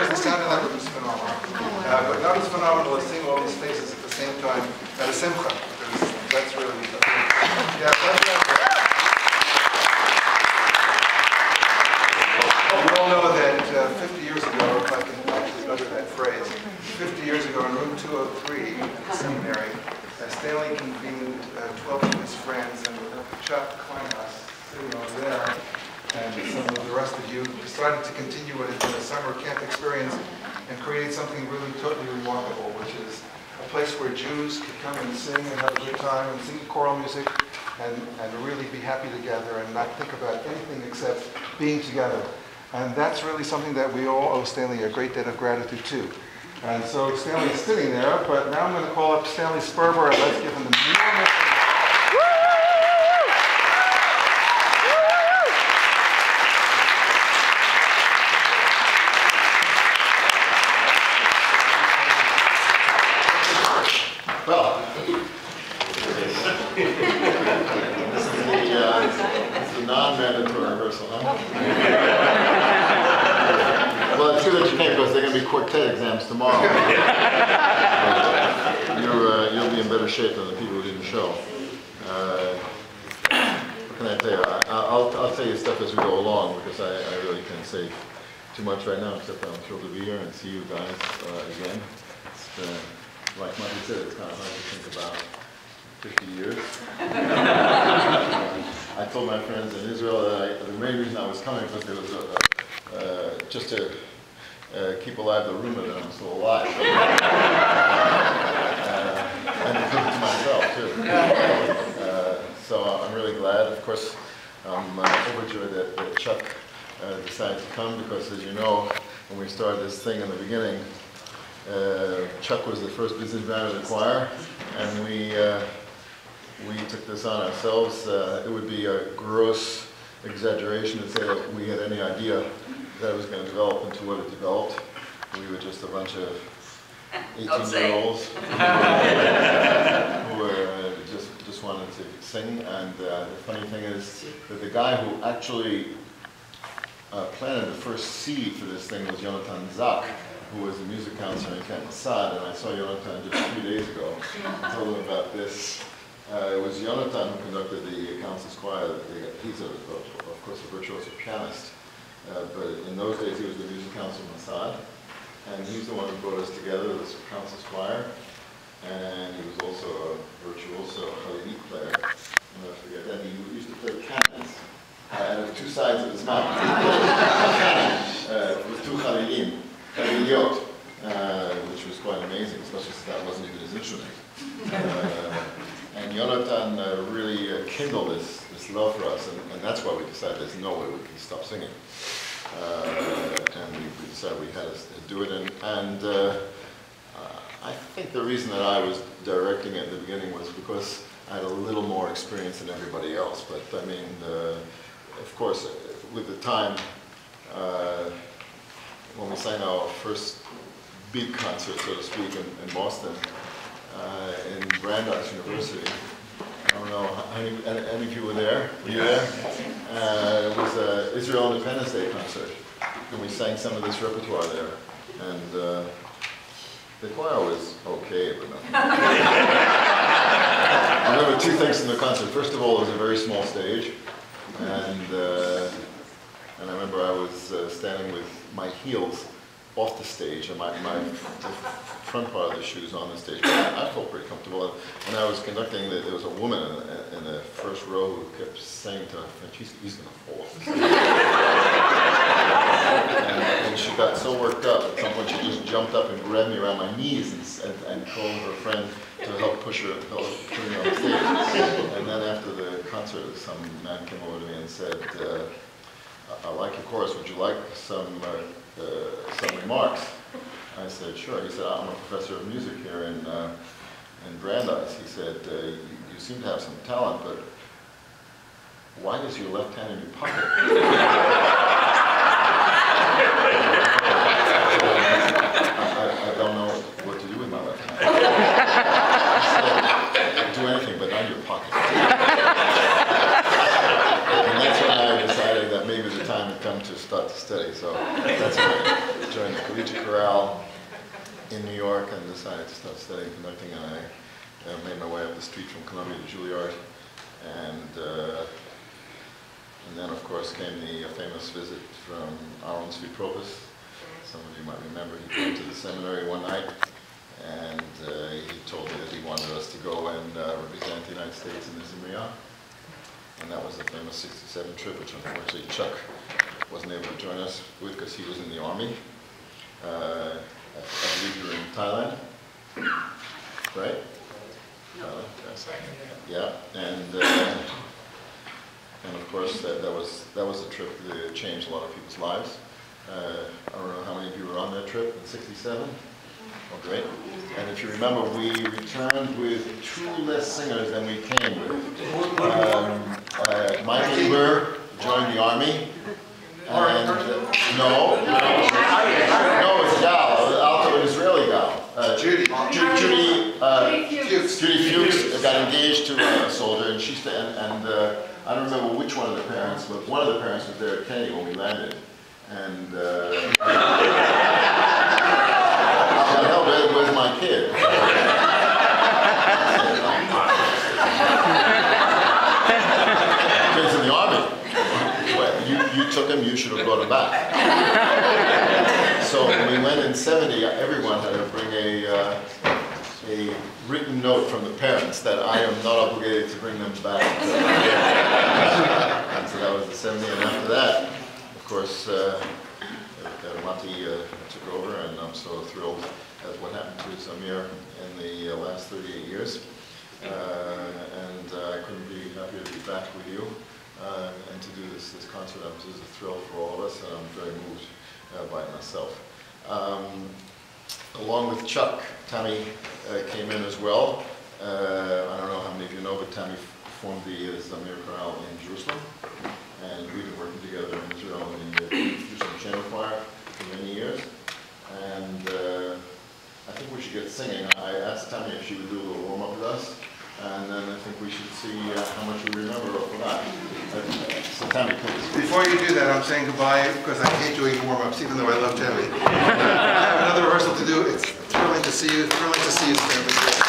the sound of that room is phenomenal. But not as phenomenal as seeing all these faces at the same time at a simcha. That's really, yeah, you all know that 50 years ago, if I can actually utter that phrase, 50 years ago in room 203 at the seminary, Stanley convened 12 of his friends and Chuck Kleinhaus sitting over there, and some of the rest of you decided to continue what had been a summer camp experience and create something really totally remarkable, which is a place where Jews could come and sing and have a good time and sing choral music and really be happy together and not think about anything except being together. And that's really something that we all owe Stanley a great debt of gratitude to. And so Stanley is sitting there, but now I'm going to call up Stanley Sperber and let's give him the enormous... Well, this is the non-mandatory rehearsal, huh? Well, it's good that you came because there are going to be quartet exams tomorrow. You'll be in better shape than the people who didn't show. What can I tell you? I'll tell you stuff as we go along because I really can't say too much right now except that I'm thrilled to be here and see you guys again. It's like Mikey said, it's kind of hard to think about 50 years. I told my friends in Israel that the main reason I was coming was there was just to keep alive the rumor that I'm still alive. And to prove it to myself, too. So I'm really glad. Of course, I'm overjoyed that Chuck decided to come because, as you know, when we started this thing in the beginning, Chuck was the first businessman of the choir, and we took this on ourselves. It would be a gross exaggeration to say that we had any idea that it was going to develop into what it developed. We were just a bunch of 18-year-olds who were just wanted to sing. And the funny thing is that the guy who actually planted the first seed for this thing was Yonatan Zak, who was a music counselor in Camp Massad, and I saw Yonatan just 3 days ago. I told him about this. It was Yonatan who conducted the Council's Choir. He's, of course, a virtuoso pianist, but in those days he was the music counselor in Massad, and he's the one who brought us together, this Council's Choir, and he was also a virtuoso Chalili player. I'll never forget that. He used to play cannons out of two sides of his mouth. With two Chalilim. Which was quite amazing, especially since that wasn't even his instrument. And Yonatan really kindled this love for us, and that's why we decided there's no way we can stop singing. And we decided we had to do it, and I think the reason that I was directing it in the beginning was because I had a little more experience than everybody else, but I mean, of course, with the time, when we sang our first big concert, so to speak, in Boston, in Brandeis University. I don't know, any of you were there? Were you there? It was an Israel Independence Day concert, and we sang some of this repertoire there. And the choir was okay, but nothing. I remember two things from the concert. First of all, it was a very small stage, and I remember I was standing with my heels off the stage and the front part of the shoes on the stage. I felt pretty comfortable. And I was conducting, there was a woman in the first row who kept saying to her friend, he's going to fall off the stage. and she got so worked up, at some point she just jumped up and grabbed me around my knees and called her friend to help push her, put me on the stage. And then after the concert, some man came over to me and said, I like your chorus, would you like some remarks? I said, sure. He said, I'm a professor of music here in Brandeis. He said, you seem to have some talent, but why is your left hand in your pocket? I don't know what to do with my left hand. I said, do anything, but not your pocket. And that's when I decided that maybe the time had come to start to study. So that's when I joined the Collegiate Chorale in New York and decided to start studying conducting, and I made my way up the street from Columbia to Juilliard, and then of course came the famous visit from Aaron Svitropis. Some of you might remember he came to the seminary one night, and he told me that he wanted us to go and represent the United States in the Zimriyas. And that was the famous 67 trip, which unfortunately Chuck wasn't able to join us with because he was in the army. I believe you were in Thailand, right? Yeah, and of course that was a trip that changed a lot of people's lives. I don't know how many of you were on that trip in '67. Oh, great. And if you remember, we returned with 2 less singers than we came with. Mike Eber joined the army. And no, it's a gal, alto an Israeli gal. Judy Fuchs got engaged to a soldier, and I don't remember which one of the parents, but one of the parents was there at Kennedy when we landed. And hell, where's my kid? Kid's in the army. Well, you took him, you should have brought him back. So when we went in '70, everyone had to bring a written note from the parents that I am not obligated to bring them back. And so that was the '70, and after that, of course, Mati took over, and I'm so thrilled at what happened to Zamir in the last 38 years. I couldn't be happier to be back with you and to do this concert. It was a thrill for all of us, and I'm very moved by it myself. Along with Chuck, Tammy came in as well. I don't know how many of you know, but Tammy formed the Zamir Chorale in Jerusalem, and we've been working together in Israel in the Jerusalem Chamber Choir for many years. And I think we should get singing. I asked Tammy if she would do a little warm-up with us, and then I think we should see how much we remember or forgot. So Tammy, please. Before you do that, I'm saying goodbye because I hate doing warm-ups, even though I love Tammy. I have another rehearsal to do. It's thrilling to see you. Thrilling to see you, Stanley.